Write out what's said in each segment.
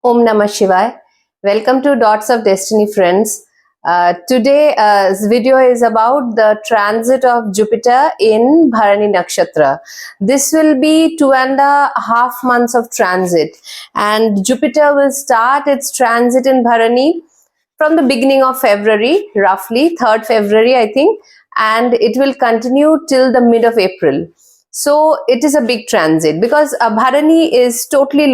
Om Namah Shivaya. Welcome to Dots of Destiny, friends. Today's video is about the transit of Jupiter in Bharani nakshatra. This will be 2.5 months of transit, and Jupiter will start its transit in Bharani from the beginning of February, roughly 3rd February, I think, and it will continue till the mid of April. So it is a big transit because Bharani is totally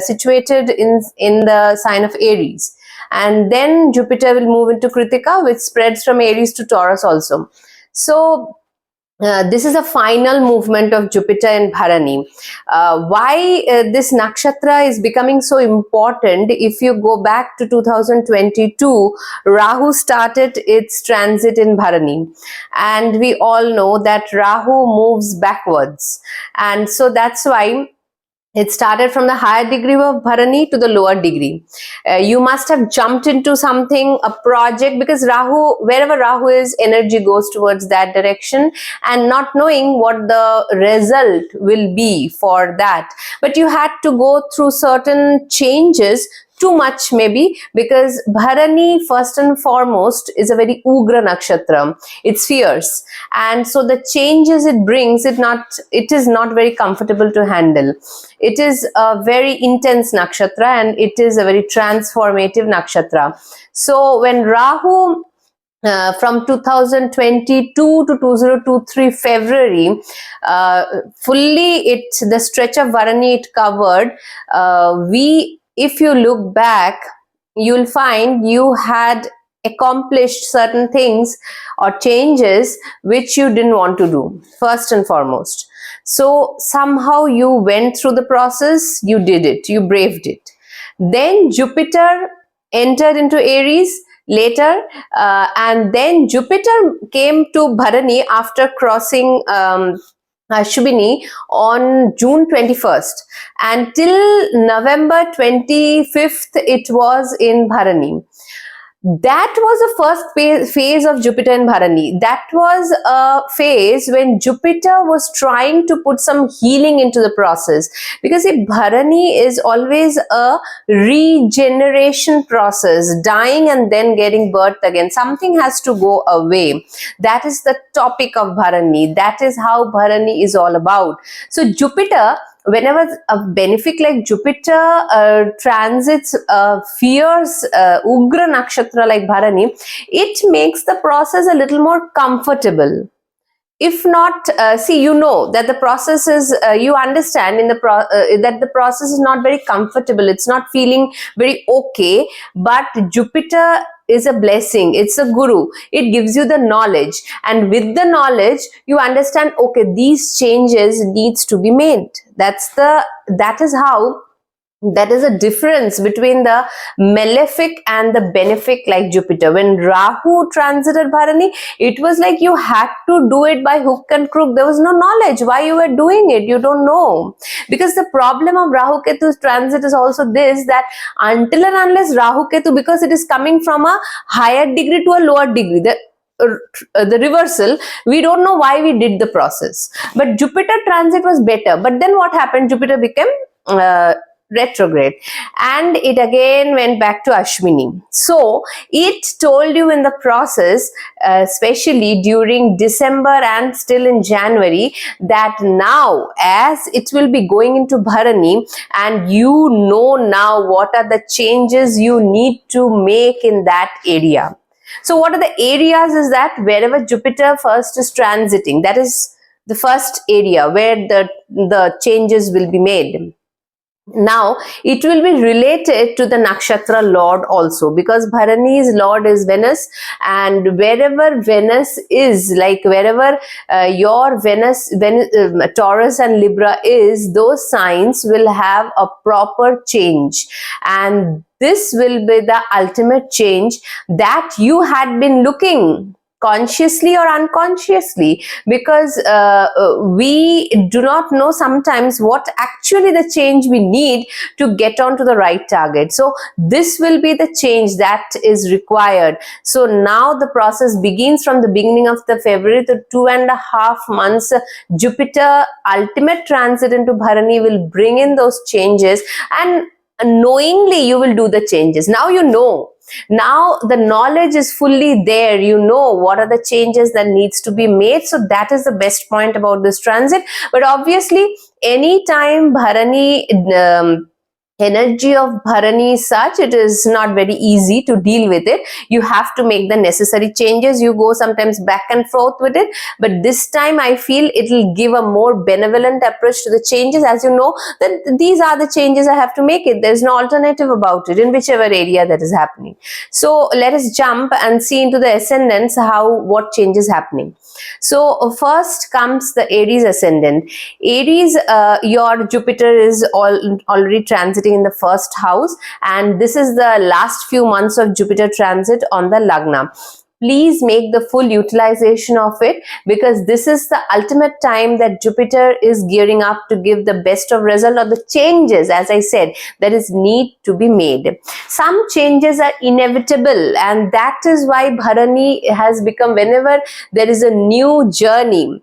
situated in the sign of Aries, and then Jupiter will move into Kritika, which spreads from Aries to Taurus also. So this is a final movement of Jupiter in Bharani. Why this nakshatra is becoming so important? If you go back to 2022, Rahu started its transit in Bharani, and we all know that Rahu moves backwards, and so that's why it started from the higher degree of Bharani to the lower degree. You must have jumped into something, a project, because Rahu, wherever Rahu is, energy goes towards that direction, and not knowing what the result will be for that. But you had to go through certain changes, too much maybe, because Bharani first and foremost is a very Ugra nakshatra. It's fierce, and so the changes it brings, it is not very comfortable to handle. It is a very intense nakshatra, and it is a very transformative nakshatra. So when Rahu from 2022 to 2023 February, fully the stretch of Bharani it covered. If you look back, you'll find you had accomplished certain things or changes which you didn't want to do, first and foremost. So somehow you went through the process, you did it, you braved it. Then Jupiter entered into Aries later, and then Jupiter came to Bharani after crossing Shubini on June 21st, and till November 25th it was in Bharani. That was the first phase of Jupiter in Bharani. That was a phase when Jupiter was trying to put some healing into the process, because if Bharani is always a regeneration process, dying and then getting birth again. Something has to go away. That is the topic of Bharani. That is how Bharani is all about. So Jupiter, whenever a benefic like Jupiter transits a fierce Ugra nakshatra like Bharani, it makes the process a little more comfortable. If not, see, you know that the process is, you understand that the process is not very comfortable. It's not feeling very okay, but Jupiter is a blessing. It's a guru. It gives you the knowledge, and with the knowledge you understand, okay, these changes needs to be made. That is a difference between the malefic and the benefic like Jupiter. When Rahu transited Bharani, it was like you had to do it by hook and crook. There was no knowledge why you were doing it. You don't know. Because the problem of Rahu Ketu's transit is also this, that until and unless Rahu Ketu, because it is coming from a higher degree to a lower degree, the reversal, we don't know why we did the process. But Jupiter transit was better. But then what happened? Jupiter became retrograde, and it again went back to Ashwini. So it told you in the process, especially during December and still in January, that now as it will be going into Bharani, and you know now what are the changes you need to make in that area. So what are the areas? Is that wherever Jupiter first is transiting, that is the first area where the changes will be made. Now it will be related to the nakshatra lord also, because Bharani's lord is Venus, and wherever Venus is, like wherever your Venus, Taurus and Libra is, those signs will have a proper change, and this will be the ultimate change that you had been looking consciously or unconsciously, because we do not know sometimes what actually the change we need to get on to the right target. So this will be the change that is required. So now the process begins from the beginning of the February to 2.5 months. Jupiter ultimate transit into Bharani will bring in those changes, and knowingly you will do the changes. Now you know, now the knowledge is fully there, you know what are the changes that needs to be made. So that is the best point about this transit. But obviously anytime Bharani energy of Bharani is such, it is not very easy to deal with it. You have to make the necessary changes. You go sometimes back and forth with it, but this time I feel it will give a more benevolent approach to the changes. As you know, that these are the changes I have to make it. There's no alternative about it in whichever area that is happening. So let us jump and see into the ascendants what change is happening. So first comes the Aries ascendant. Aries, your Jupiter is already transiting in the first house, and this is the last few months of Jupiter transit on the Lagna. Please make the full utilization of it, because this is the ultimate time that Jupiter is gearing up to give the best of result of the changes, as I said, that is need to be made. Some changes are inevitable, and that is why Bharani has become, whenever there is a new journey,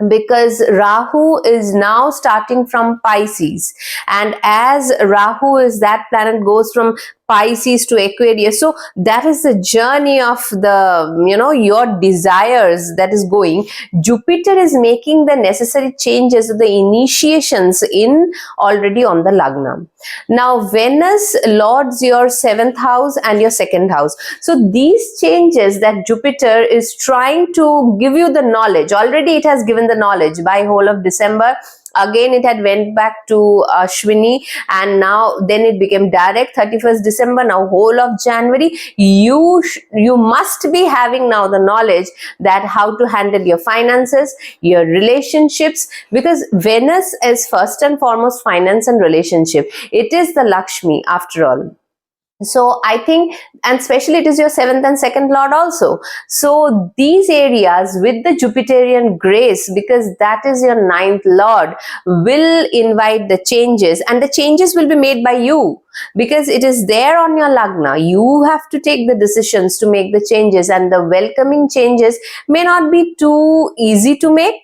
because Rahu is now starting from Pisces, and as Rahu is, that planet goes from Pisces to Aquarius, so that is the journey of the, your desires that is going. Jupiter is making the necessary changes, the initiations in already on the Lagna. Now Venus lords your 7th house and your 2nd house, so these changes that Jupiter is trying to give you the knowledge, already it has given the knowledge by whole of December. Again it had went back to Ashwini, and now then it became direct 31st December. Now whole of January you must be having now the knowledge that how to handle your finances, your relationships, because Venus is first and foremost finance and relationship. It is the Lakshmi after all. So I think, and especially it is your 7th and 2nd lord also. So these areas with the Jupiterian grace, because that is your 9th lord, will invite the changes, and the changes will be made by you, because it is there on your Lagna. You have to take the decisions to make the changes, and the welcoming changes may not be too easy to make,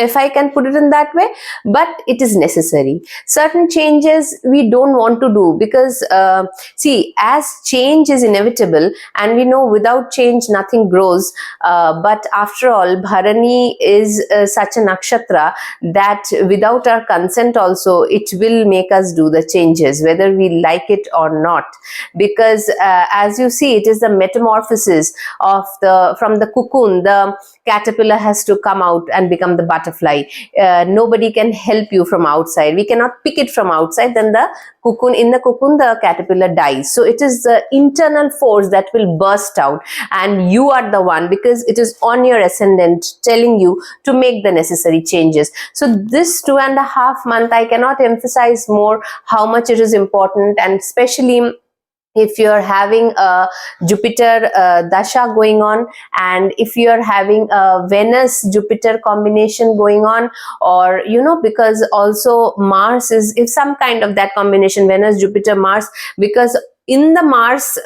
if I can put it in that way, but it is necessary. Certain changes we don't want to do, because see, as change is inevitable, and we know without change nothing grows, but after all Bharani is such a nakshatra that without our consent also it will make us do the changes, whether we like it or not, because as you see, it is the metamorphosis of from the cocoon. The caterpillar has to come out and become the butterfly. Nobody can help you from outside. We cannot pick it from outside. Then the cocoon, the caterpillar dies. So it is the internal force that will burst out, and you are the one, because it is on your ascendant telling you to make the necessary changes. So this 2.5 months, I cannot emphasize more how much it is important, and especially if you're having a Jupiter dasha going on, and if you're having a Venus Jupiter combination going on, or because also Mars is, if some kind of that combination, Venus Jupiter Mars, because in the Mars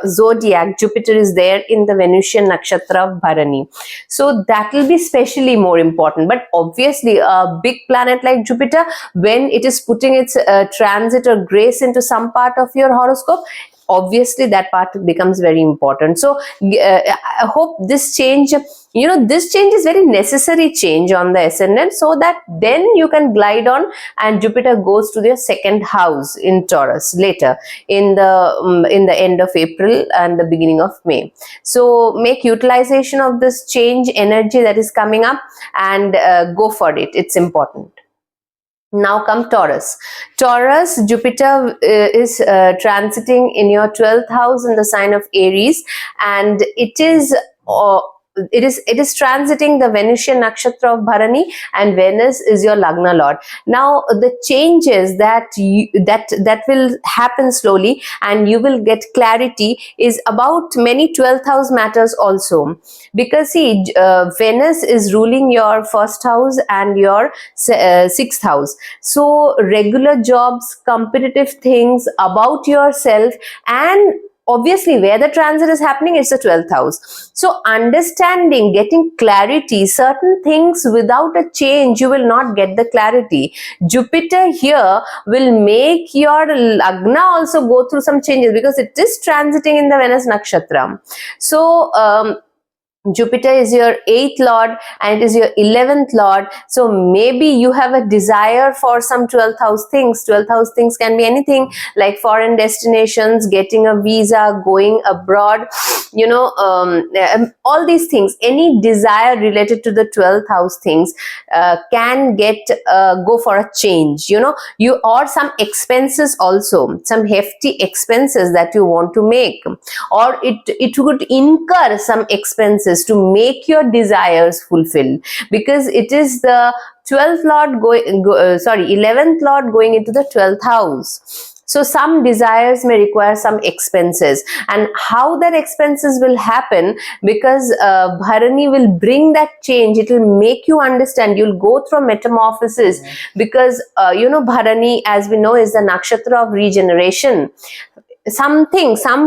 zodiac, Jupiter is there in the Venusian nakshatra of Bharani. So that will be specially more important. But obviously a big planet like Jupiter, when it is putting its transit or grace into some part of your horoscope, obviously that part becomes very important. So I hope this change, this change is very necessary change on the ascendant, so that then you can glide on, and Jupiter goes to their 2nd house in Taurus later in the end of April and the beginning of May. So make utilization of this change energy that is coming up, and go for it. It's important. Now come Taurus. Taurus, Jupiter is transiting in your 12th house in the sign of Aries, and it is transiting the Venusian nakshatra of Bharani, and Venus is your Lagna lord. Now the changes that will happen slowly, and you will get clarity, is about many 12th house matters also, because see, Venus is ruling your 1st house and your 6th house. So regular jobs, competitive things about yourself, and obviously where the transit is happening, it's the 12th house. So understanding, getting clarity, certain things without a change, you will not get the clarity. Jupiter here will make your lagna also go through some changes because it is transiting in the Venus nakshatra. So Jupiter is your 8th lord and it is your 11th lord. So maybe you have a desire for some 12th house things. 12th house things can be anything like foreign destinations, getting a visa, going abroad, all these things. Any desire related to the 12th house things can go for a change, you, or some expenses also, some hefty expenses that you want to make, or it would incur some expenses to make your desires fulfill, because it is the 12th lord 11th lord going into the 12th house. So some desires may require some expenses, and how that expenses will happen, because Bharani will bring that change. It will make you understand. You'll go through metamorphosis, because Bharani, as we know, is the nakshatra of regeneration. Some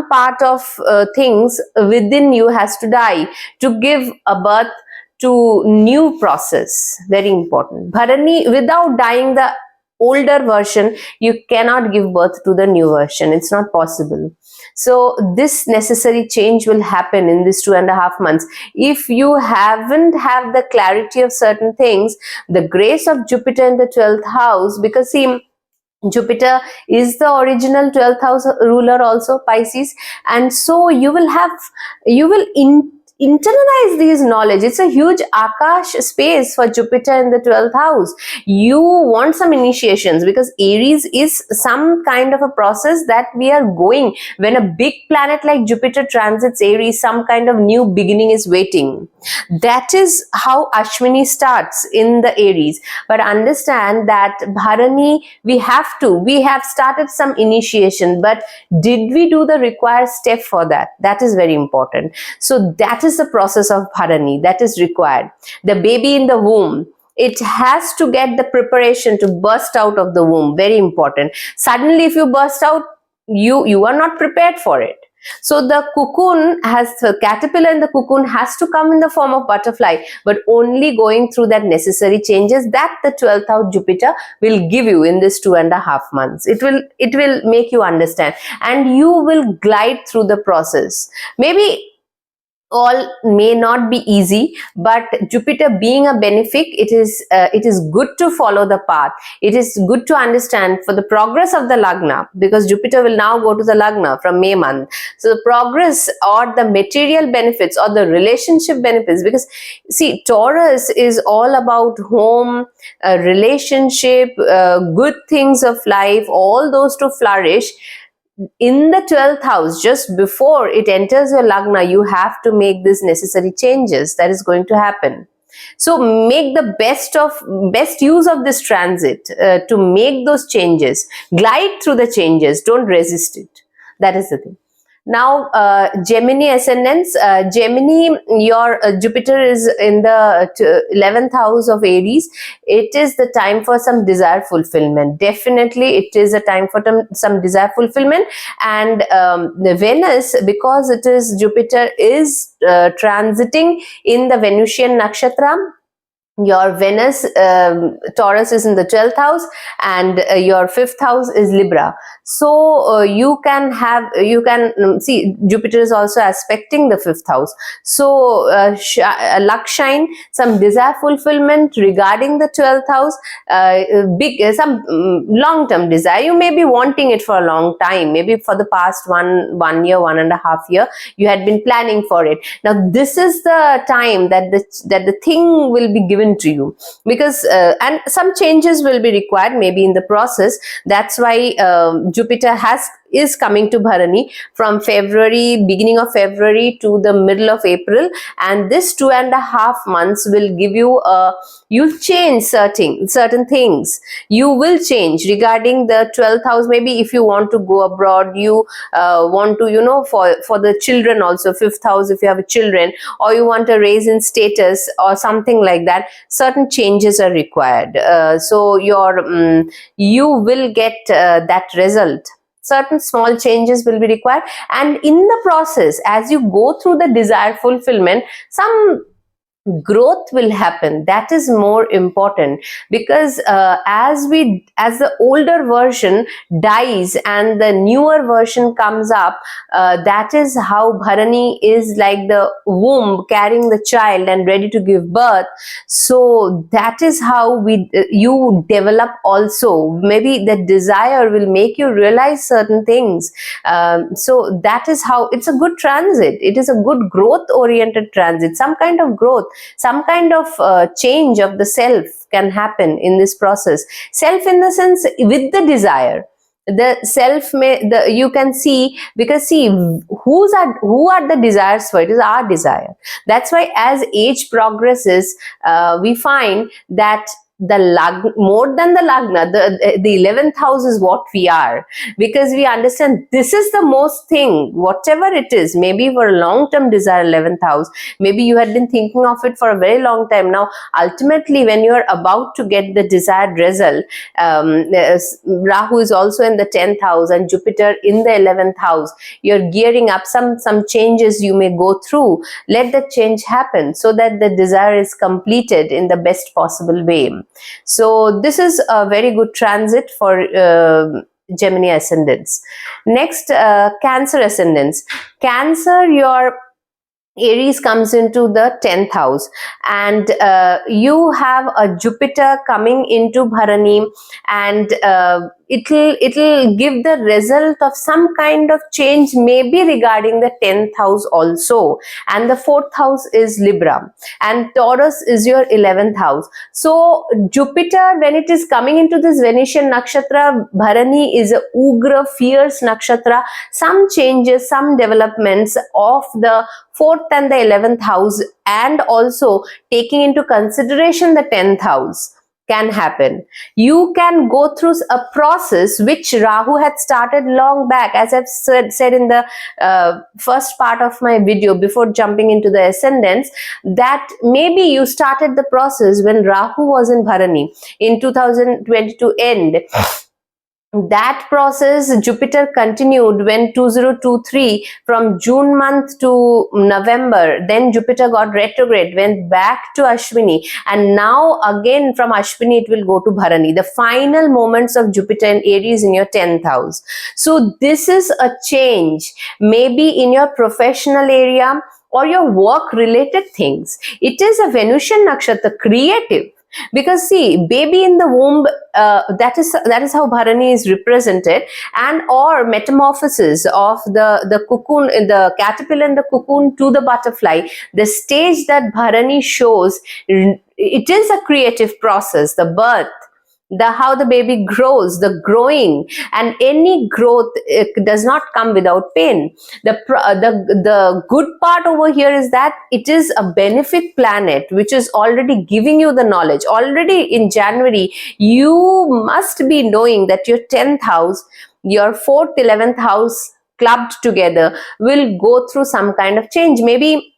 part of things within you has to die to give a birth to new process. Very important. Bharani, without dying the older version, you cannot give birth to the new version. It's not possible. So this necessary change will happen in this 2.5 months. If you haven't have the clarity of certain things, the grace of Jupiter in the 12th house, because see, Jupiter is the original 12th house ruler also, Pisces, and so you will internalize these knowledge. It's a huge akash space for Jupiter in the 12th house. You want some initiations, because Aries is some kind of a process that we are going. When a big planet like Jupiter transits Aries, some kind of new beginning is waiting. That is how Ashwini starts in the Aries. But understand that Bharani, we have started some initiation, but did we do the required step for that? That is very important. So that is the process of Bharani that is required. The baby in the womb, it has to get the preparation to burst out of the womb. Very important. Suddenly, if you burst out, you are not prepared for it. So the cocoon the caterpillar in the cocoon has to come in the form of butterfly, but only going through that necessary changes that the 12th house Jupiter will give you in this 2.5 months. It will make you understand, and you will glide through the process. Maybe all may not be easy, but Jupiter being a benefic, it is good to follow the path. It is good to understand for the progress of the lagna, because Jupiter will now go to the lagna from May month. So the progress or the material benefits or the relationship benefits, because see, Taurus is all about home, relationship, good things of life, all those to flourish. In the 12th house, just before it enters your lagna, you have to make these necessary changes. That is going to happen. So make the best use of this transit to make those changes. Glide through the changes. Don't resist it. That is the thing. Now, Gemini ascendants, Gemini, your Jupiter is in the 11th house of Aries. It is the time for some desire fulfillment. Definitely, it is a time for some desire fulfillment. And the Venus, because it is Jupiter is transiting in the Venusian nakshatra. Your Venus, Taurus is in the 12th house, and your 5th house is Libra. So you can see Jupiter is also aspecting the 5th house. So luck shine, some desire fulfillment regarding the 12th house, some long-term desire. You may be wanting it for a long time, maybe for the past one year, 1.5 year, you had been planning for it. Now this is the time that the thing will be given to you, because and some changes will be required maybe in the process. That's why Jupiter is coming to Bharani from beginning of February to the middle of April, and this 2.5 months will give you you'll change certain things. You will change regarding the 12th house. Maybe if you want to go abroad, you want to for the children also, 5th house if you have children, or you want a raise in status or something like that, certain changes are required. So you will get that result. certain small changes will be required, and in the process, as you go through the desire fulfillment, some growth will happen. That is more important, because as the older version dies and the newer version comes up, that is how Bharani is like the womb carrying the child and ready to give birth. So that is how you develop also. Maybe the desire will make you realize certain things. So that is how it's a good transit. It is a good growth oriented transit, some kind of growth, some kind of change of the self can happen in this process. Self in the sense with the desire. The self you can see, because see, who are the desires for? It is our desire. That's why as age progresses, we find that more than the lagna, the 11th house is what we are, because we understand this is the most thing, whatever it is. Maybe for a long term desire, 11th house, maybe you had been thinking of it for a very long time. Now ultimately, when you are about to get the desired result, Rahu is also in the 10th house and Jupiter in the 11th house. You're gearing up, some changes you may go through. Let the change happen so that the desire is completed in the best possible way. So this is a very good transit for Gemini ascendants. Next, Cancer ascendants. Cancer, your Aries comes into the 10th house, and you have a Jupiter coming into Bharani, and it'll give the result of some kind of change, maybe regarding the 10th house also. And the 4th house is Libra, and Taurus is your 11th house. So Jupiter, when it is coming into this Venetian nakshatra, Bharani is a ugra, fierce nakshatra. Some changes, some developments of the 4th and the 11th house, and also taking into consideration the 10th house, can happen. You can go through a process which Rahu had started long back, as I've said in the first part of my video before jumping into the ascendants, that maybe you started the process when Rahu was in Bharani in 2022 end. That process Jupiter continued when 2023, from June month to November. Then Jupiter got retrograde, went back to Ashwini, and now again from Ashwini it will go to Bharani, the final moments of Jupiter in Aries in your 10th house. So this is a change, maybe in your professional area or your work related things. It is a Venusian nakshatra, creative. Because see, baby in the womb, that is how Bharani is represented, and or metamorphosis of the cocoon, the caterpillar in the cocoon to the butterfly. The stage that Bharani shows, it is a creative process. The birth, how the baby grows, the growing, and any growth does not come without pain. The good part over here is that it is a benefic planet which is already giving you the knowledge. Already in January, you must be knowing that your 10th house, your 4th, 11th house clubbed together will go through some kind of change. Maybe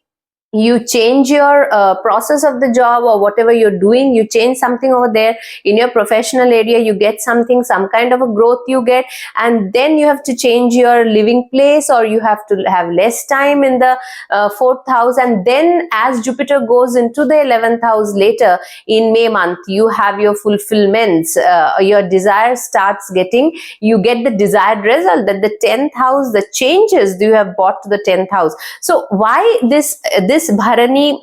you change your process of the job, or whatever you're doing, you change something over there in your professional area, you get something, some kind of a growth you get, and then you have to change your living place, or you have to have less time in the 4th house. And then as Jupiter goes into the 11th house later in May month, you have your fulfillments, your desire starts getting, you get the desired result, that the 10th house, the changes you have brought to the 10th house. So why this Bharani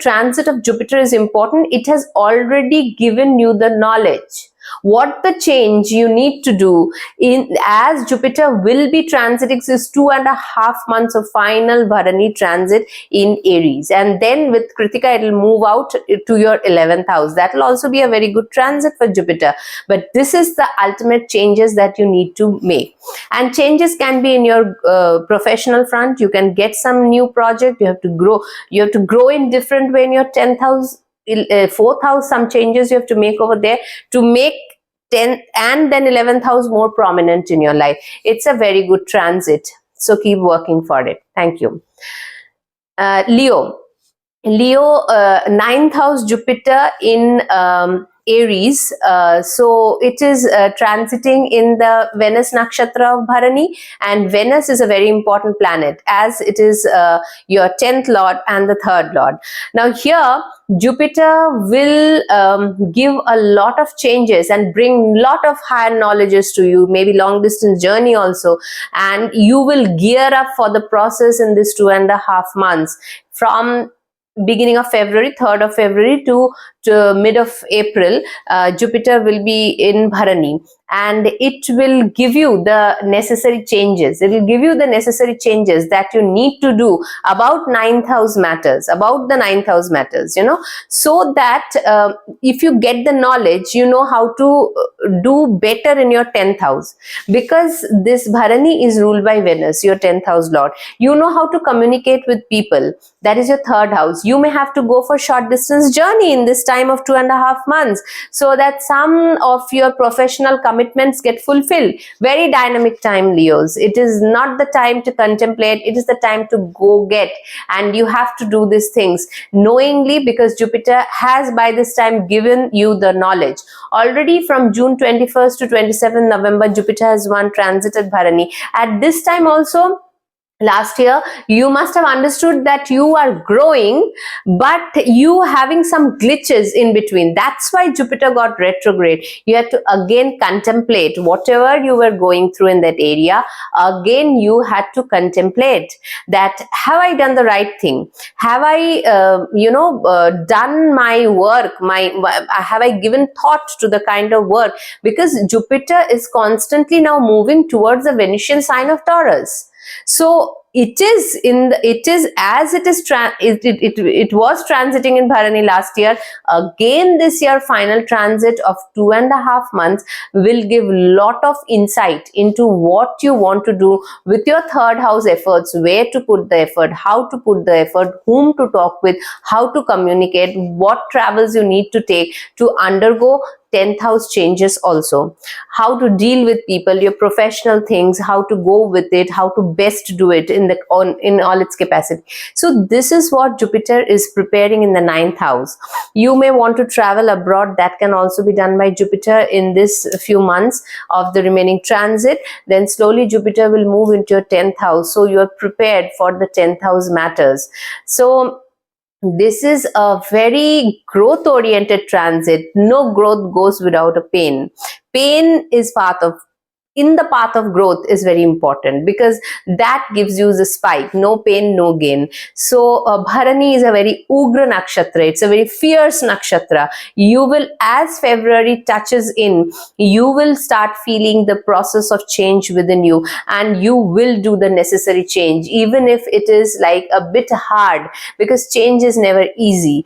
transit of Jupiter is important? It has already given you the knowledge what the change you need to do in, as Jupiter will be transiting is 2.5 months of final Bharani transit in Aries, and then with Kritika it will move out to your 11th house. That will also be a very good transit for Jupiter, but this is the ultimate changes that you need to make. And changes can be in your professional front. You can get some new project, you have to grow in different way in your 10th house, 4th house, some changes you have to make over there to make 10th and then 11th house more prominent in your life. It's a very good transit, so keep working for it. Thank you. Leo, 9th house Jupiter in Aries. So it is transiting in the Venus nakshatra of Bharani, and Venus is a very important planet as it is your 10th lord and the 3rd lord. Now here Jupiter will give a lot of changes and bring lot of higher knowledges to you, maybe long distance journey also, and you will gear up for the process in this 2.5 months from beginning of February, 3rd of February to mid of April. Jupiter will be in Bharani, and it will give you the necessary changes. It will give you the necessary changes that you need to do about 9th house matters, about the 9th house matters, so that if you get the knowledge, you know how to do better in your 10th house, because this Bharani is ruled by Venus, your 10th house lord. You know how to communicate with people. That is your 3rd house. You may have to go for short distance journey in this time of 2.5 months, so that some of your professional commitments get fulfilled. Very dynamic time, Leos. It is not the time to contemplate. It is the time to go get, and you have to do these things knowingly, because Jupiter has by this time given you the knowledge. Already from June 21st to 27th November, Jupiter has one transit at Bharani. At this time also, last year, you must have understood that you are growing, but you having some glitches in between. That's why Jupiter got retrograde. You had to again contemplate whatever you were going through in that area. Again, you had to contemplate that, have I done the right thing? Have I, done my work? Have I given thought to the kind of work? Because Jupiter is constantly now moving towards the Venusian sign of Taurus. So it was transiting in Bharani last year. Again this year, final transit of 2.5 months will give lot of insight into what you want to do with your 3rd house efforts, where to put the effort, how to put the effort, whom to talk with, how to communicate, what travels you need to take to undergo 10th house changes also, how to deal with people, your professional things, how to go with it, how to best do it in all its capacity. So this is what Jupiter is preparing in the 9th house. You may want to travel abroad. That can also be done by Jupiter in this few months of the remaining transit. Then slowly Jupiter will move into your 10th house, so you are prepared for the 10th house matters. So this is a very growth oriented transit. No growth goes without a pain. Pain is in the path of growth is very important, because that gives you the spike. No pain, no gain. So Bharani is a very ugra nakshatra. It's a very fierce nakshatra. You will, as February touches in, you will start feeling the process of change within you, and you will do the necessary change, even if it is like a bit hard, because change is never easy.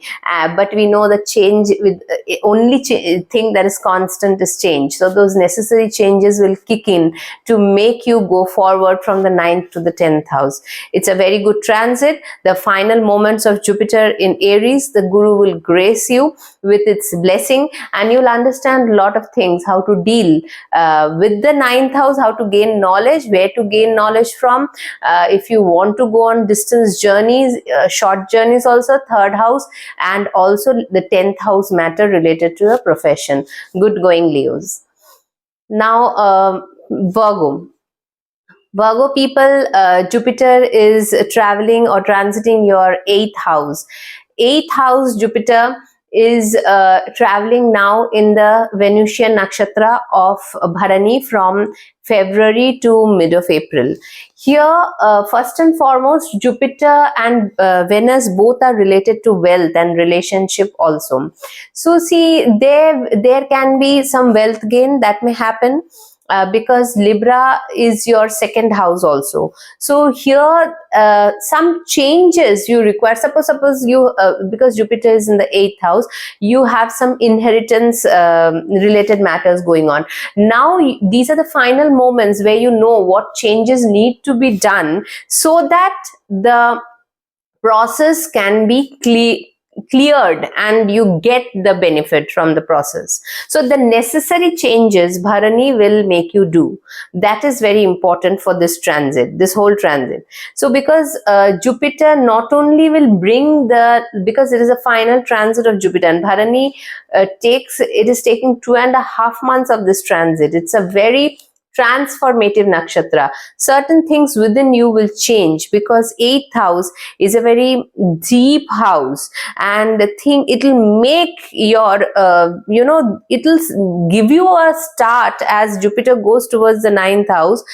But we know that change, with only thing that is constant is change. So those necessary changes will kick in to make you go forward from the 9th to the 10th house. It's a very good transit. The final moments of Jupiter in Aries, the Guru will grace you with its blessing, and you'll understand a lot of things, how to deal with the 9th house, how to gain knowledge, where to gain knowledge from. If you want to go on distance journeys, short journeys also, 3rd house, and also the 10th house matter related to your profession. Good going, Leos. Now, Virgo people, Jupiter is traveling or transiting your 8th house. 8th house Jupiter is traveling now in the Venusian nakshatra of Bharani from February to mid of April. Here, first and foremost, Jupiter and Venus both are related to wealth and relationship also. So see, there can be some wealth gain that may happen. Because Libra is your 2nd house also. So here some changes you require. Suppose you, because Jupiter is in the 8th house, you have some inheritance related matters going on. Now these are the final moments where you know what changes need to be done, so that the process can be cleared and you get the benefit from the process. So the necessary changes Bharani will make you do. That is very important for this transit, this whole transit. So because Jupiter not only will bring because it is a final transit of Jupiter, and Bharani it is taking 2.5 months of this transit. It's a very transformative nakshatra. Certain things within you will change because 8th house is a very deep house, and the thing, it'll make your it'll give you a start as Jupiter goes towards the 9th house.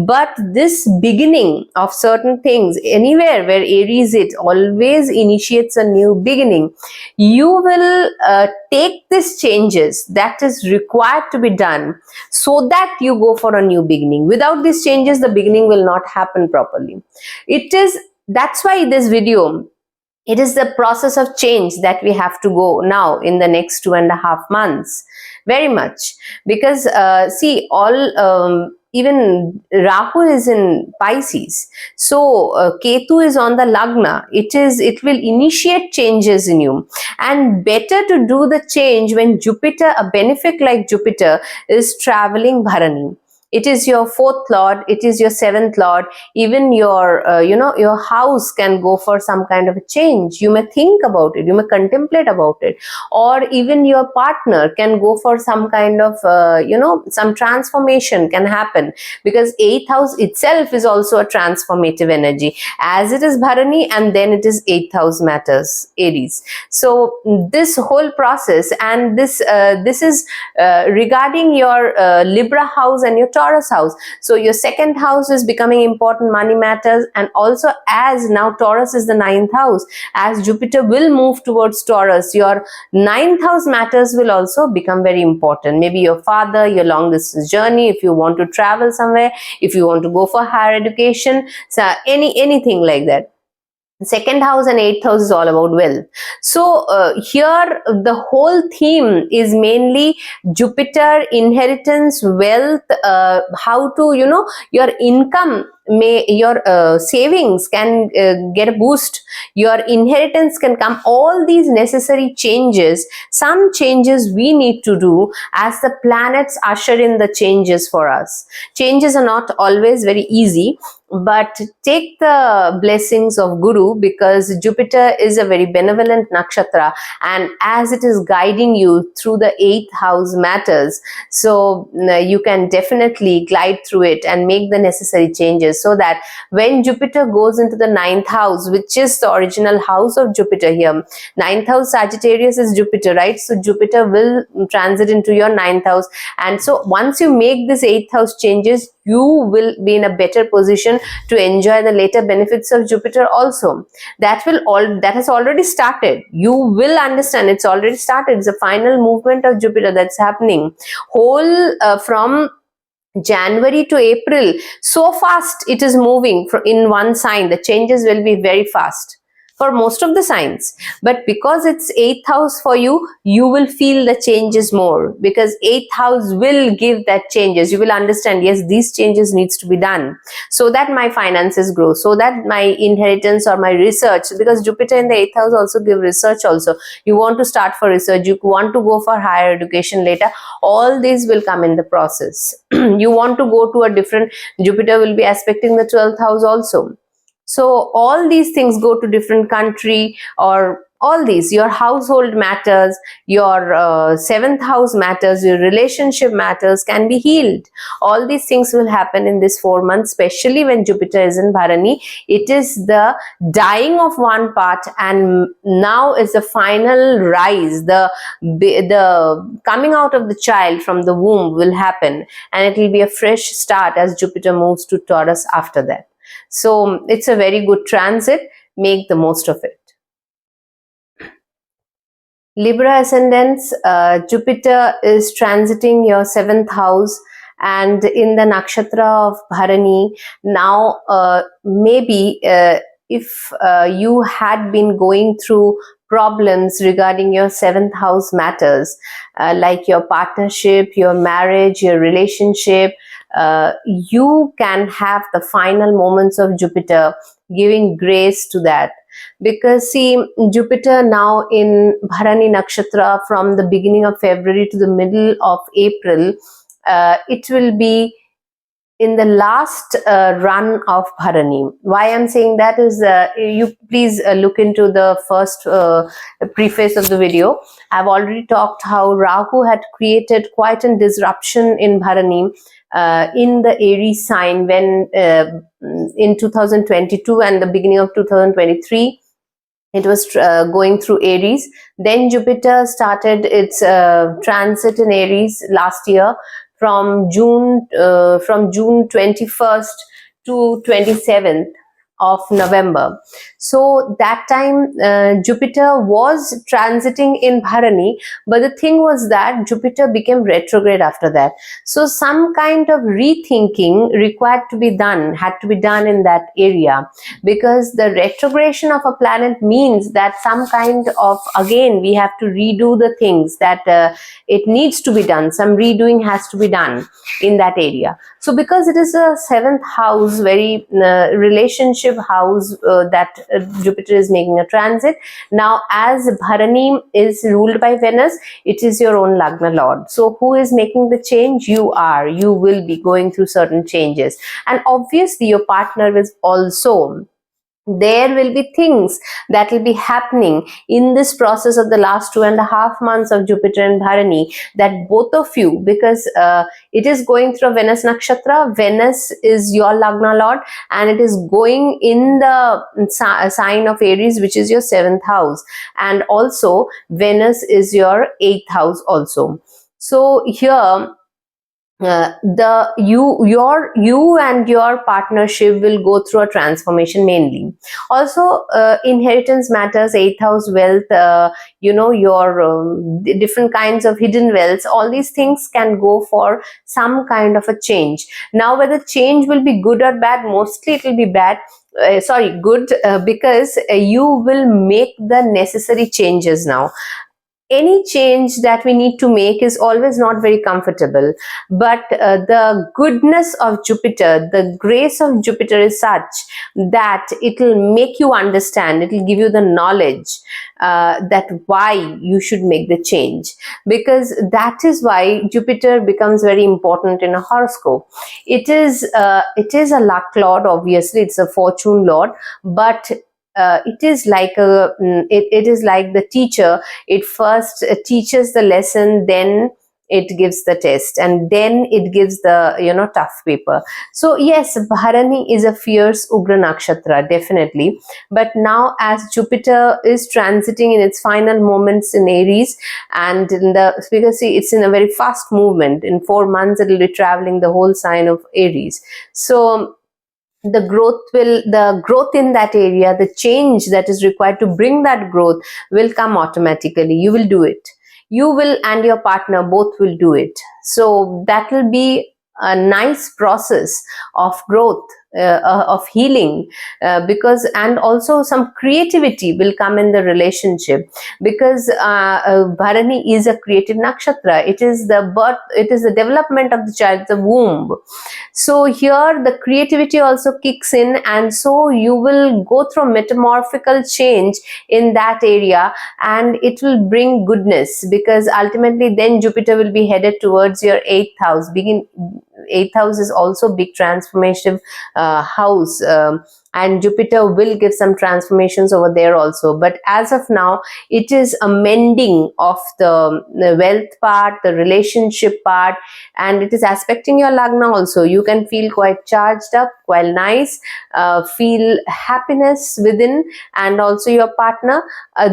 But this beginning of certain things, anywhere where Aries, it always initiates a new beginning. You will take these changes that is required to be done so that you go for a new beginning. Without these changes, the beginning will not happen properly. That's why this video, it is the process of change that we have to go now in the next 2.5 months, very much, because see, even Rahu is in Pisces, so Ketu is on the Lagna. It will initiate changes in you, and better to do the change when Jupiter, a benefic like Jupiter, is traveling Bharani. It is your 4th lord, it is your 7th lord. Even your your house can go for some kind of a change. You may think about it, you may contemplate about it, or even your partner can go for some kind of some transformation can happen, because 8th house itself is also a transformative energy, as it is Bharani, and then it is 8th house matters, Aries. So this whole process, and this is regarding your Libra house and your Taurus house. So your 2nd house is becoming important, money matters, and also as now Taurus is the 9th house, as Jupiter will move towards Taurus, your 9th house matters will also become very important. Maybe your father, your long distance journey, if you want to travel somewhere, if you want to go for higher education, so anything like that. 2nd house and 8th house is all about wealth. So here the whole theme is mainly Jupiter, inheritance, wealth, how to, your income, your savings can get a boost, your inheritance can come. All these necessary changes, some changes we need to do as the planets usher in the changes for us. Changes are not always very easy, but take the blessings of Guru, because Jupiter is a very benevolent nakshatra, and as it is guiding you through the 8th house matters, so you can definitely glide through it and make the necessary changes, so that when Jupiter goes into the 9th house, which is the original house of Jupiter here, 9th house Sagittarius is Jupiter, right? So Jupiter will transit into your 9th house, and so once you make this 8th house changes, you will be in a better position to enjoy the later benefits of Jupiter also. That has already started. You will understand it's already started. It's a final movement of Jupiter that's happening. From January to April, so fast it is moving in one sign. The changes will be very fast for most of the signs, but because it's 8th house for you, you will feel the changes more, because 8th house will give that changes. You will understand, yes, these changes needs to be done so that my finances grow, so that my inheritance or my research, because Jupiter in the 8th house also give research also. You want to start for research, you want to go for higher education later, all these will come in the process. You want to go to a different, Jupiter will be aspecting the 12th house also. So all these things, go to different country, or all these, your household matters, your 7th house matters, your relationship matters can be healed. All these things will happen in this 4 months, especially when Jupiter is in Bharani. It is the dying of one part, and now is the final rise. The coming out of the child from the womb will happen, and it will be a fresh start as Jupiter moves to Taurus after that. So it's a very good transit. Make the most of it. Libra ascendants, Jupiter is transiting your 7th house and in the nakshatra of Bharani. Now, maybe if you had been going through problems regarding your 7th house matters, like your partnership, your marriage, your relationship, you can have the final moments of Jupiter giving grace to that. because see, Jupiter now in Bharani nakshatra from the beginning of February to the middle of April, it will be in the last run of Bharani. Why I'm saying that is, you please look into the first preface of the video. I've already talked how Rahu had created quite a disruption in Bharani in the Aries sign when in 2022 and the beginning of 2023 it was going through Aries. Then Jupiter started its transit in Aries last year from June 21st to 27th of November. So that time Jupiter was transiting in Bharani, but the thing was that Jupiter became retrograde after that. So some kind of rethinking required to be done, had to be done in that area, because the retrogression of a planet means that some kind of, again, we have to redo the things that it needs to be done. Some redoing has to be done in that area. So because it is a seventh house, very relationship house that Jupiter is making a transit. Now as Bharani is ruled by Venus, it is your own Lagna Lord. So who is making the change? You are. You will be going through certain changes. And obviously your partner is also. There will be things that will be happening in this process of the last 2.5 months of Jupiter and Bharani, that both of you, because it is going through Venus nakshatra. Venus is your Lagna Lord and it is going in the sign of Aries, which is your 7th house, and also Venus is your 8th house also. So here you and your partnership will go through a transformation mainly. Also inheritance matters, 8th house, wealth, your different kinds of hidden wealths, all these things can go for some kind of a change. Now whether change will be good or bad, mostly it will be bad. Good, because you will make the necessary changes now. Any change that we need to make is always not very comfortable, but the goodness of Jupiter, the grace of Jupiter is such that it will make you understand, it will give you the knowledge that why you should make the change, because that is why Jupiter becomes very important in a horoscope. It is a luck lord, obviously it's a fortune lord, but it is like it is like the teacher. It first teaches the lesson, then it gives the test, and then it gives the tough paper. So yes, Bharani is a fierce Ugra nakshatra, definitely. But now as Jupiter is transiting in its final moments in Aries, and because see, it's in a very fast movement, in 4 months it will be traveling the whole sign of Aries. So the growth in that area, the change that is required to bring that growth will come automatically. You will do it. You will, and your partner both will do it. So that will be a nice process of growth, of healing, because, and also some creativity will come in the relationship, because Bharani is a creative nakshatra. It is the birth, it is the development of the child, the womb. So here the creativity also kicks in, and so you will go through metamorphical change in that area, and it will bring goodness, because ultimately then Jupiter will be headed towards your 8th house. 8th house is also big transformative house, and Jupiter will give some transformations over there also. But as of now, it is a mending of the wealth part, the relationship part, and it is aspecting your Lagna also. You can feel quite charged up, quite nice, feel happiness within, and also your partner.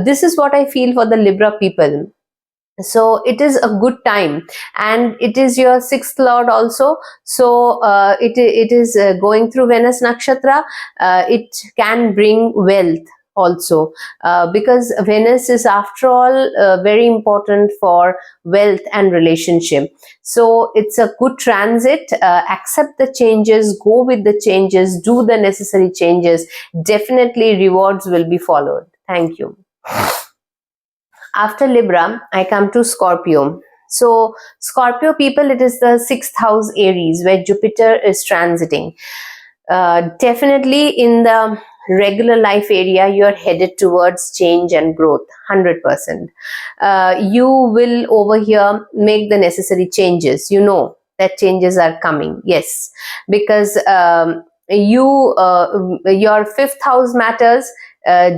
This is what I feel for the Libra people. So it is a good time, and it is your 6th lord also. So it is going through Venus nakshatra. It can bring wealth also, because Venus is after all very important for wealth and relationship. So it's a good transit. Accept the changes, go with the changes, do the necessary changes. Definitely rewards will be followed. Thank you. After Libra, I come to Scorpio. So Scorpio people, it is the 6th house Aries, where Jupiter is transiting. Definitely in the regular life area, you're headed towards change and growth 100%. You will over here make the necessary changes. You know that changes are coming, yes, because your fifth house matters.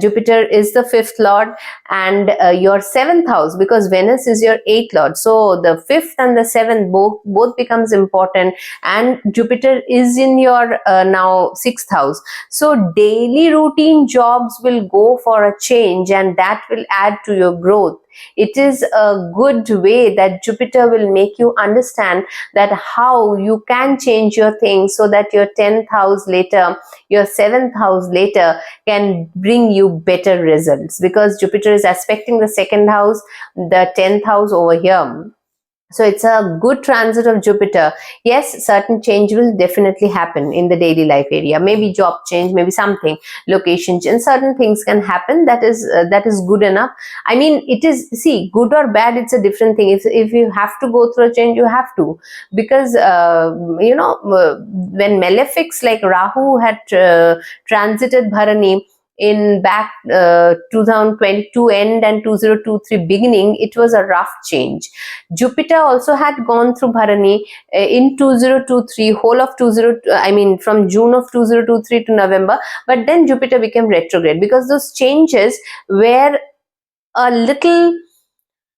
Jupiter is the fifth lord, and your seventh house, because Venus is your eighth lord, so the fifth and the seventh both becomes important, and Jupiter is in your now sixth house. So daily routine jobs will go for a change, and that will add to your growth. It is a good way that Jupiter will make you understand that how you can change your things, so that your 10th house later, your 7th house later can bring you better results, because Jupiter is aspecting the second house, the 10th house over here. So it's a good transit of Jupiter. Yes, certain change will definitely happen in the daily life area. Maybe job change, maybe something, location change, certain things can happen. That is good enough. I mean, it is, see, good or bad, it's a different thing. If you have to go through a change, you have to, because when malefics like Rahu had transited Bharani in back 2022 end and 2023 beginning, it was a rough change. Jupiter also had gone through Bharani in 2023, whole of from June of 2023 to November, but then Jupiter became retrograde, because those changes were a little,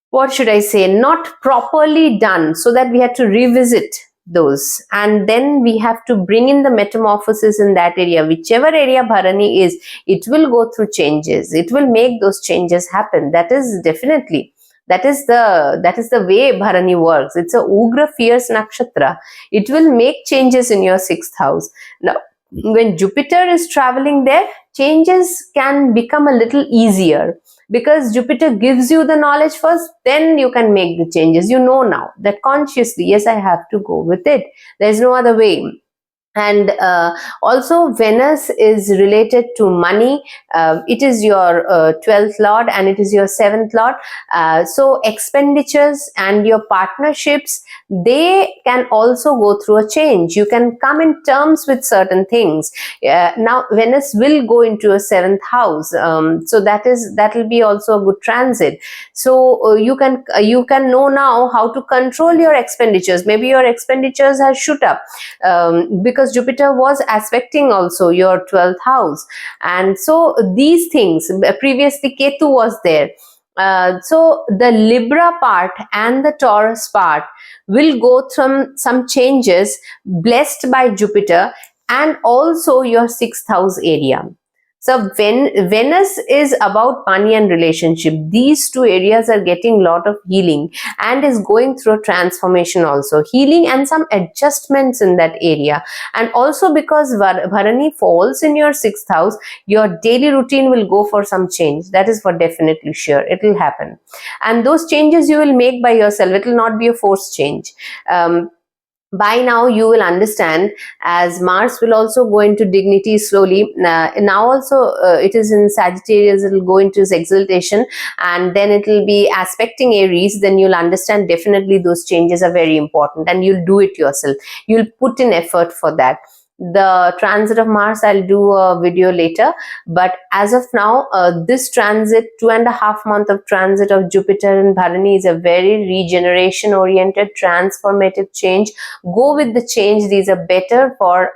what should I say, not properly done, so that we had to revisit those, and then we have to bring in the metamorphosis in that area. Whichever area Bharani is, it will go through changes, it will make those changes happen. That is definitely, that is the way Bharani works. It's a ugra, fierce nakshatra. It will make changes in your sixth house. Now when Jupiter is traveling there, changes can become a little easier, because Jupiter gives you the knowledge first, then you can make the changes. You know now that consciously, yes, I have to go with it. There's no other way. And also Venus is related to money. It is your 12th lord, and it is your 7th lord. So expenditures and your partnerships, they can also go through a change. You can come in terms with certain things. Now Venus will go into a 7th house, so that will be also a good transit. So you can know now how to control your expenditures. Maybe your expenditures have shoot up, because Jupiter was aspecting also your 12th house, and so these things, previously Ketu was there. So the Libra part and the Taurus part will go through some changes, blessed by Jupiter, and also your sixth house area. So Venus is about money and relationship. These two areas are getting a lot of healing, and is going through a transformation also. Healing and some adjustments in that area. And also because Bharani falls in your sixth house, your daily routine will go for some change. That is for definitely sure. It will happen. And those changes you will make by yourself. It will not be a forced change. By now you will understand, as Mars will also go into dignity slowly. Now also it is in Sagittarius, it will go into its exaltation, and then it will be aspecting Aries. Then you'll understand definitely those changes are very important, and you'll do it yourself. You'll put in effort for that. The transit of Mars, I'll do a video later, but as of now, this transit, 2.5 months of transit of Jupiter and Bharani, is a very regeneration oriented, transformative change. Go with the change. These are better for,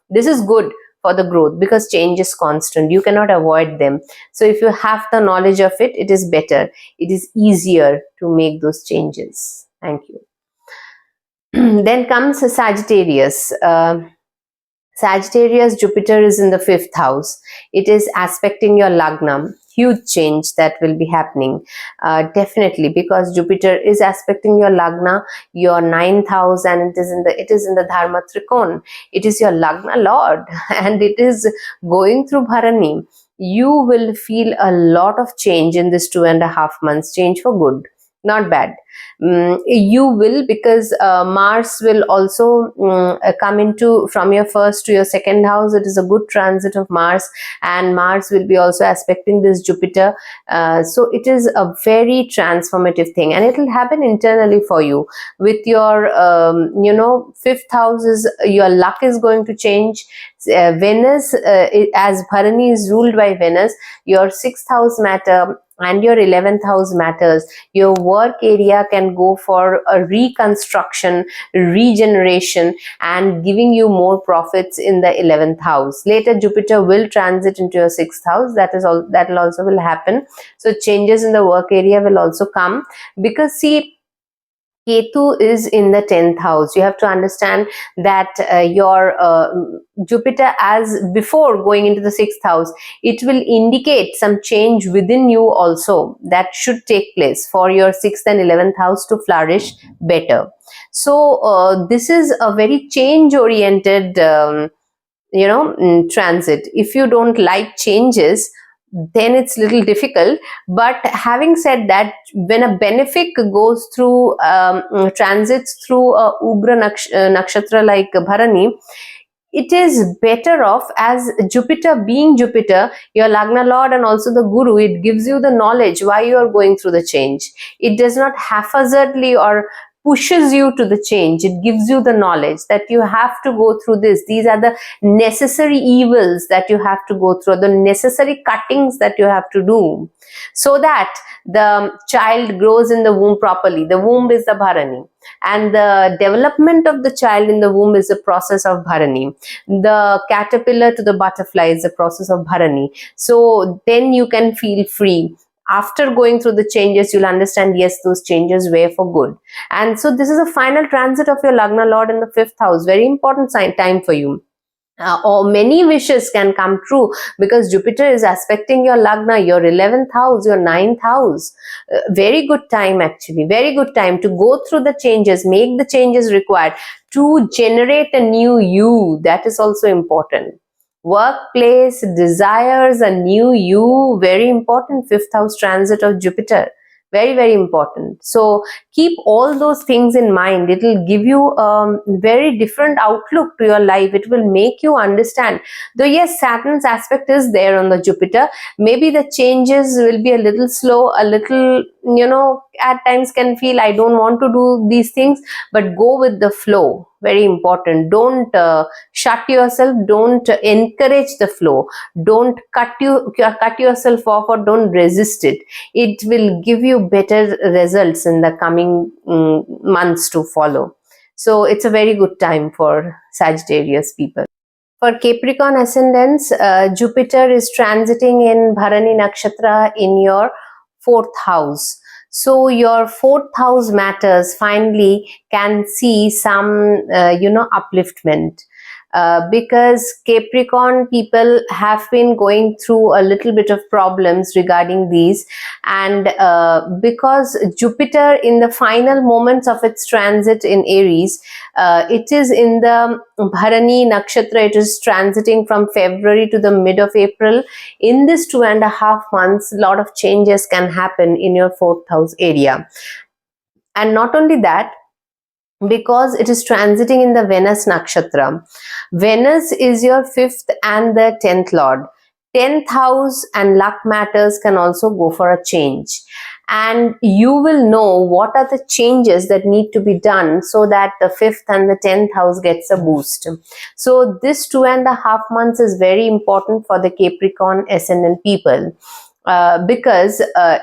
this is good for the growth, because change is constant. You cannot avoid them. So if you have the knowledge of it, it is better. It is easier to make those changes. Thank you. Then comes Sagittarius. Sagittarius, Jupiter is in the 5th house. It is aspecting your Lagna. Huge change that will be happening, definitely, because Jupiter is aspecting your Lagna, your 9th house, and it is in the Dharma Trikon. It is your Lagna Lord, and it is going through Bharani. You will feel a lot of change in this 2.5 months, change for good. not bad. You will, because Mars will also come into from your first to your second house. It is a good transit of Mars, and Mars will be also aspecting this Jupiter. So it is a very transformative thing, and it will happen internally for you. With your fifth house is, your luck is going to change. Venus, as Bharani is ruled by Venus, your sixth house matter and your 11th house matters. Your work area can go for a reconstruction, regeneration, and giving you more profits in the 11th house. Later, Jupiter will transit into your sixth house. That is all. That will also will happen. So changes in the work area will also come, because see, Ketu is in the 10th house. You have to understand that your Jupiter, as before going into the 6th house, it will indicate some change within you also that should take place for your 6th and 11th house to flourish better. So this is a very change oriented transit. If you don't like changes, then it's little difficult. But having said that, when a benefic goes through transits through a ugra nakshatra like Bharani, it is better off, as Jupiter being Jupiter, your Lagna Lord and also the Guru, it gives you the knowledge why you are going through the change. It does not haphazardly or pushes you to the change. It gives you the knowledge that you have to go through this. These are the necessary evils that you have to go through, the necessary cuttings that you have to do, so that the child grows in the womb properly. The womb is the Bharani, and the development of the child in the womb is the process of Bharani. The caterpillar to the butterfly is the process of Bharani. So then you can feel free. After going through the changes, you'll understand, yes, those changes were for good. And so this is a final transit of your Lagna Lord in the 5th house. Very important time for you. Or many wishes can come true, because Jupiter is aspecting your Lagna, your 11th house, your 9th house. Very good time, actually. Very good time to go through the changes, make the changes required to generate a new you. That is also important. Workplace, desires, a new you, very important. 5th house transit of Jupiter, very, very important. So keep all those things in mind. It will give you a very different outlook to your life. It will make you understand. Though yes, Saturn's aspect is there on the Jupiter, maybe the changes will be a little slow, a little, at times can feel, I don't want to do these things, but go with the flow. Very important. Don't shut yourself. Don't encourage the flow. Don't cut yourself off, or don't resist it. It will give you better results in the coming months to follow. So it's a very good time for Sagittarius people. For Capricorn ascendants, Jupiter is transiting in Bharani nakshatra in your 4th house. So your 4th house matters finally can see some, upliftment. Because Capricorn people have been going through a little bit of problems regarding these, and because Jupiter in the final moments of its transit in Aries, it is in the Bharani nakshatra. It is transiting from February to the mid of April. In this 2.5 months, a lot of changes can happen in your 4th house area. And not only that, because it is transiting in the Venus nakshatra. Venus is your 5th and the 10th lord. 10th house and luck matters can also go for a change. And you will know what are the changes that need to be done so that the 5th and the 10th house gets a boost. So this 2.5 months is very important for the Capricorn ascendant people. Because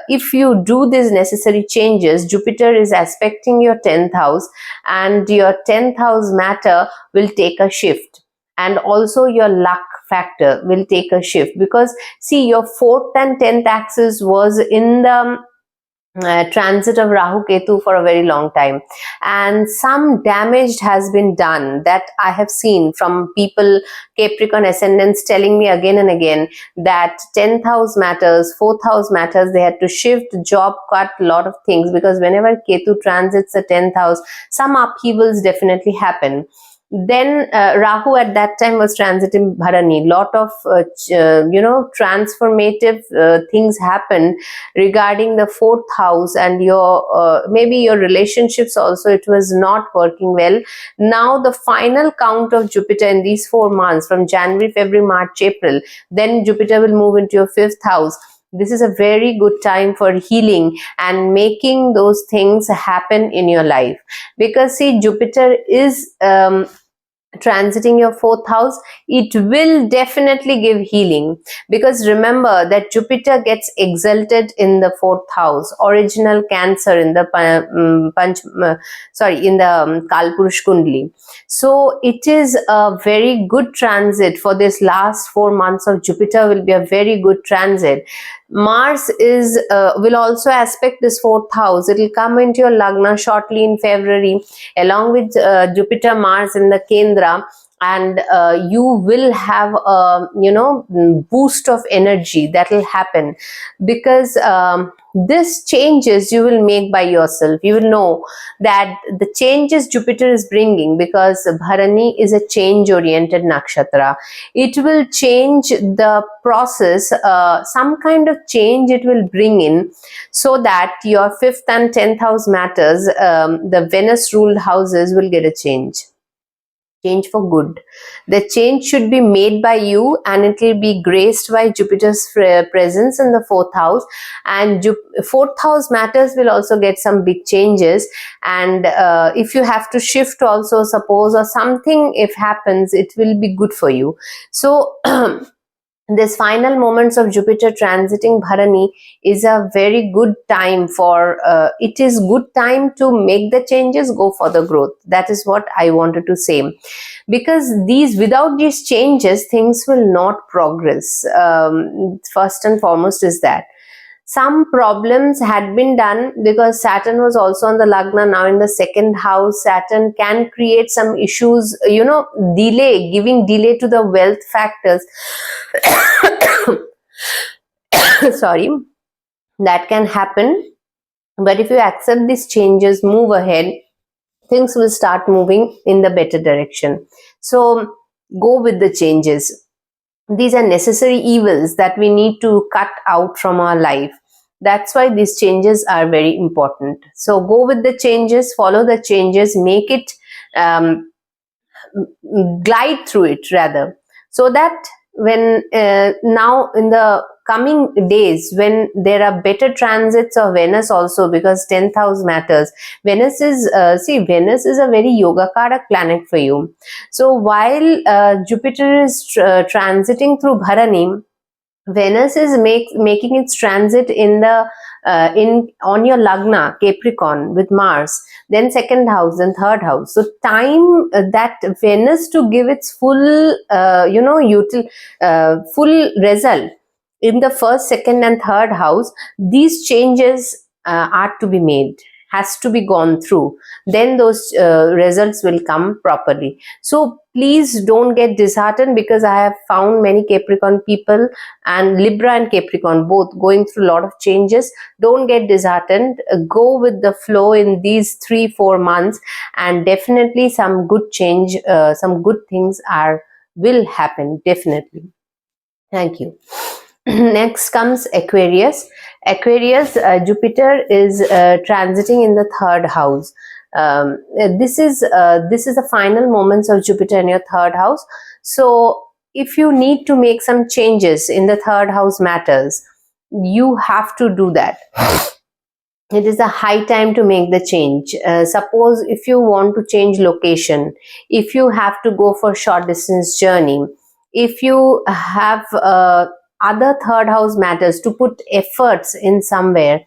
if you do these necessary changes, Jupiter is aspecting your 10th house, and your 10th house matter will take a shift, and also your luck factor will take a shift, because see, your 4th and 10th axis was in the transit of Rahu Ketu for a very long time, and some damage has been done that I have seen from people, Capricorn ascendants, telling me again and again that 10th house matters, 4th house matters. They had to shift, job cut, a lot of things, because whenever Ketu transits the 10th house, some upheavals definitely happen. Then Rahu at that time was transiting Bharani. Lot of transformative things happened regarding the fourth house, and your maybe your relationships also, it was not working well. Now the final count of Jupiter in these 4 months, from January, February, March, April, then Jupiter will move into your fifth house. This is a very good time for healing and making those things happen in your life, because see, Jupiter is transiting your fourth house. It will definitely give healing, because remember that Jupiter gets exalted in the fourth house, original Cancer, in the in the Kalpurush Kundli. So it is a very good transit for this last 4 months of Jupiter, will be a very good transit. Mars is will also aspect this fourth house. It will come into your Lagna shortly in February, along with Jupiter, Mars in the Kendra, and you will have a boost of energy that will happen, because this changes you will make by yourself. You will know that the changes Jupiter is bringing, because Bharani is a change oriented nakshatra. It will change the process, some kind of change it will bring in, so that your 5th and 10th house matters, the Venus ruled houses will get a change for good. The change should be made by you, and it will be graced by Jupiter's presence in the fourth house. And fourth house matters will also get some big changes. And if you have to shift also, suppose, or something if happens, it will be good for you. So this final moments of Jupiter transiting Bharani is a very good time for, it is good time to make the changes, go for the growth. That is what I wanted to say. Because without these changes, things will not progress. First and foremost is that. Some problems had been done, because Saturn was also on the Lagna, now in the second house. Saturn can create some issues, giving delay to the wealth factors. Sorry, that can happen. But if you accept these changes, move ahead, things will start moving in the better direction. So go with the changes. These are necessary evils that we need to cut out from our life. That's why these changes are very important. So go with the changes, follow the changes, make it glide through it rather, so that when now in the coming days, when there are better transits of Venus also, because 10th house matters. Venus is Venus is a very yogakaraka planet for you. So while Jupiter is transiting through Bharani, Venus is making its transit in the on your Lagna Capricorn with Mars, then second house and third house. So time that Venus to give its full full result in the first, second and third house, these changes are to be made, has to be gone through, then those results will come properly. So please don't get disheartened, because I have found many Capricorn people, and Libra and Capricorn both going through a lot of changes. Don't get disheartened, go with the flow in these 3-4 months, and definitely some good change, some good things will happen, definitely. Thank you. Next comes Aquarius. Aquarius, Jupiter is transiting in the third house. This is the final moments of Jupiter in your third house. So if you need to make some changes in the third house matters, you have to do that. It is a high time to make the change. Suppose if you want to change location, if you have to go for short distance journey, if you have other third house matters to put efforts in somewhere,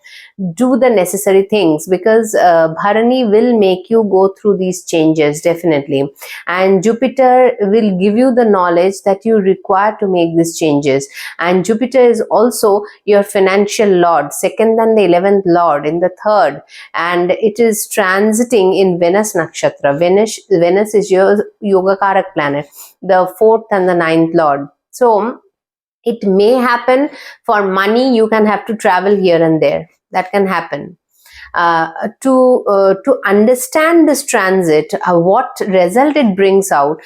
do the necessary things, because Bharani will make you go through these changes definitely, and Jupiter will give you the knowledge that you require to make these changes. And Jupiter is also your financial lord, second and the 11th lord in the third, and it is transiting in Venus nakshatra. Venus is your yogakaraka planet, the 4th and the 9th lord. So it may happen for money, you can have to travel here and there, that can happen. To understand this transit, what result it brings out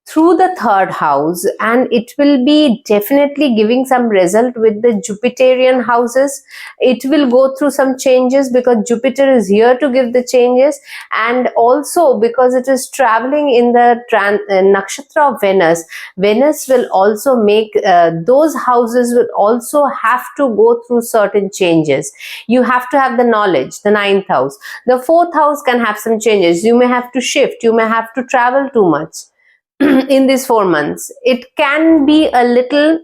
through the third house, and it will be definitely giving some result with the Jupiterian houses. It will go through some changes because Jupiter is here to give the changes, and also because it is traveling in the nakshatra of Venus. Venus will also make those houses will also have to go through certain changes. You have to have the knowledge. The ninth house, the fourth house can have some changes. You may have to shift, you may have to travel too much in these 4 months. It can be a little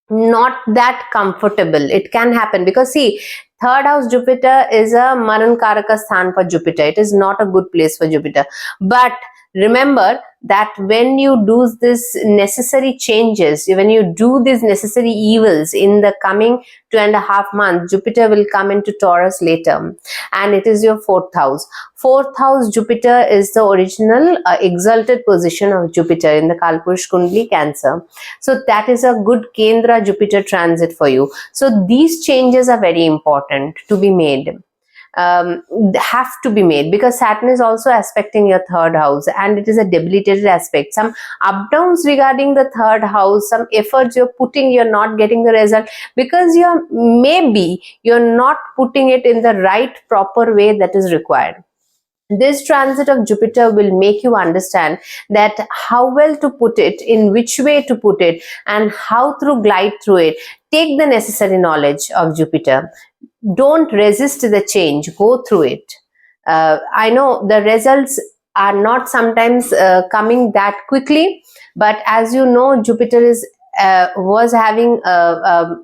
not that comfortable. It can happen because see, third house Jupiter is a Maran Karaka Sthan for Jupiter. It is not a good place for Jupiter. But remember that when you do this necessary changes, when you do these necessary evils in the coming 2.5 months, Jupiter will come into Taurus later, and it is your fourth house. Fourth house Jupiter is the original exalted position of Jupiter in the Kalpurush Kundli Cancer. So that is a good Kendra Jupiter transit for you. So these changes are very important to be made. Have to be made because Saturn is also aspecting your third house, and it is a debilitated aspect. Some up downs regarding the third house, some efforts you're putting, you're not getting the result because you're not putting it in the right proper way that is required. This transit of Jupiter will make you understand that how well to put it, in which way to put it, and how to glide through it. Take the necessary knowledge of Jupiter. Don't resist the change, go through it. I know the results are not sometimes coming that quickly, but as you know, Jupiter was having a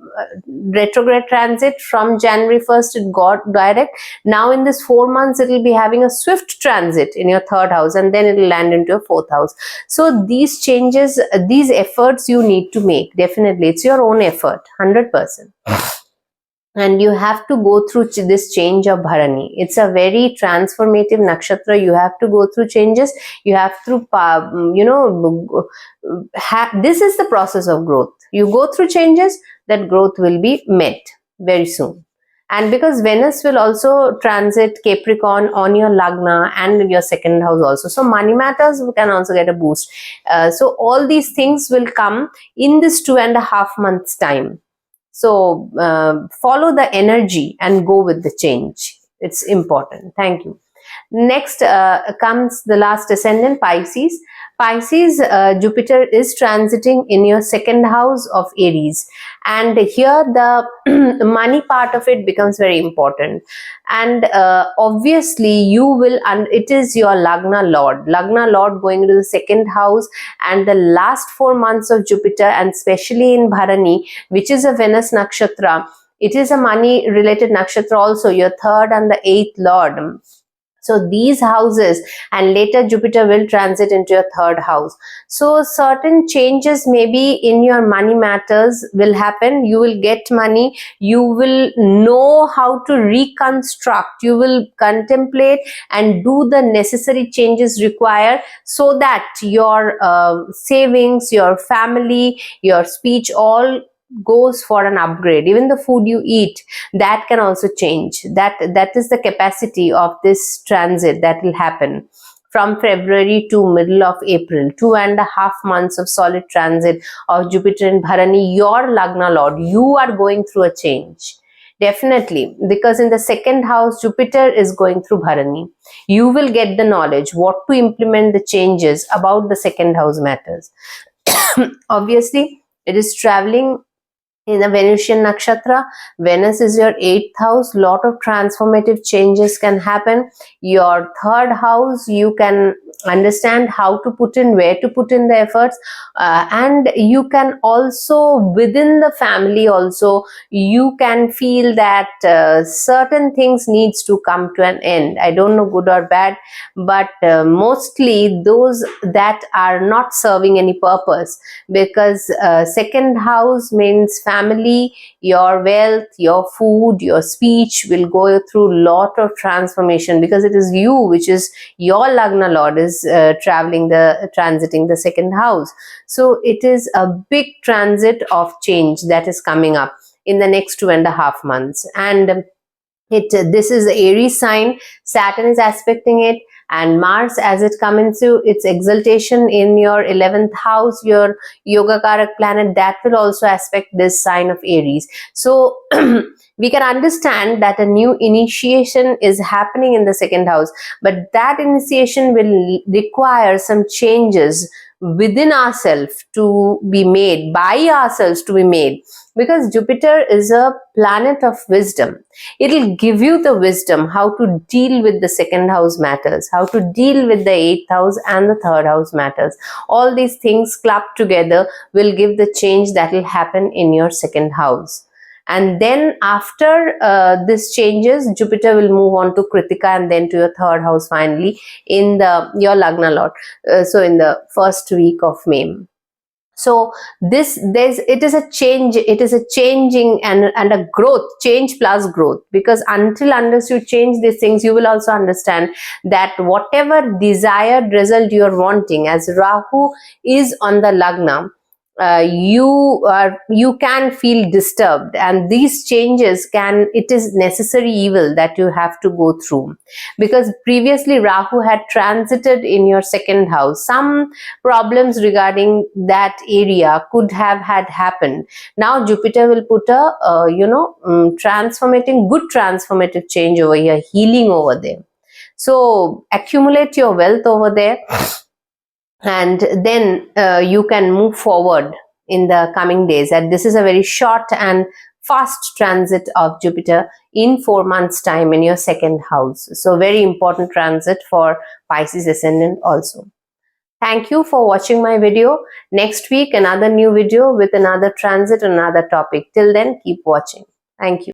retrograde transit from January 1st. It got direct. Now in this 4 months it will be having a swift transit in your third house, and then it will land into your fourth house. So these changes, these efforts you need to make. Definitely it's your own effort, 100%. And you have to go through this change of Bharani. It's a very transformative nakshatra. You have to go through changes. You have to, this is the process of growth. You go through changes, that growth will be met very soon. And because Venus will also transit Capricorn on your Lagna and your second house also. So money matters can also get a boost. So all these things will come in this 2.5 months time. So follow the energy and go with the change. It's important. Thank you. Next comes the last ascendant, Pisces. Pisces, Jupiter is transiting in your second house of Aries, and here the money part of it becomes very important. And obviously you will, it is your Lagna Lord going into the second house, and the last 4 months of Jupiter, and especially in Bharani, which is a Venus nakshatra, it is a money related nakshatra also, your third and the eighth lord. So these houses, and later Jupiter will transit into your third house. So certain changes maybe in your money matters will happen. You will get money. You will know how to reconstruct. You will contemplate and do the necessary changes required so that your savings, your family, your speech, all goes for an upgrade. Even the food you eat, that can also change. That is the capacity of this transit that will happen from February to middle of April. 2.5 months of solid transit of Jupiter in Bharani, your Lagna Lord. You are going through a change. Definitely, because in the second house, Jupiter is going through Bharani. You will get the knowledge, what to implement the changes about the second house matters. Obviously, it is traveling in the Venusian nakshatra. Venus is your 8th house. Lot of transformative changes can happen. Your third house, you can understand how to put in, where to put in the efforts, and you can also within the family also you can feel that certain things needs to come to an end. I don't know good or bad, but mostly those that are not serving any purpose, because second house means family, your wealth, your food, your speech will go through lot of transformation, because it is you, which is your Lagna Lord, is transiting the second house. So it is a big transit of change that is coming up in the next 2.5 months. And This is the Aries sign. Saturn is aspecting it, and Mars, as it comes into its exaltation in your 11th house, your yoga karak planet, that will also aspect this sign of Aries. So we can understand that a new initiation is happening in the second house, but that initiation will require some changes within ourselves to be made, by ourselves to be made, because Jupiter is a planet of wisdom. It'll give you the wisdom how to deal with the second house matters, how to deal with the 8th house and the 3rd house matters. All these things clubbed together will give the change that will happen in your second house. And then after this changes, Jupiter will move on to Kritika and then to your 3rd house finally in your Lagna lot. So in the first week of May. So it is a change, it is a changing and a growth, change plus growth, because unless you change these things, you will also understand that whatever desired result you are wanting, as Rahu is on the Lagna, you can feel disturbed, and these changes it is necessary evil that you have to go through, because previously Rahu had transited in your second house. Some problems regarding that area could have had happened. Now Jupiter will put a good transformative change over here, healing over there. So accumulate your wealth over there, and then you can move forward in the coming days. And this is a very short and fast transit of Jupiter in 4 months time in your second house. So very important transit for Pisces ascendant also. Thank you for watching my video. Next week another new video with another transit, another topic. Till then, keep watching. Thank you.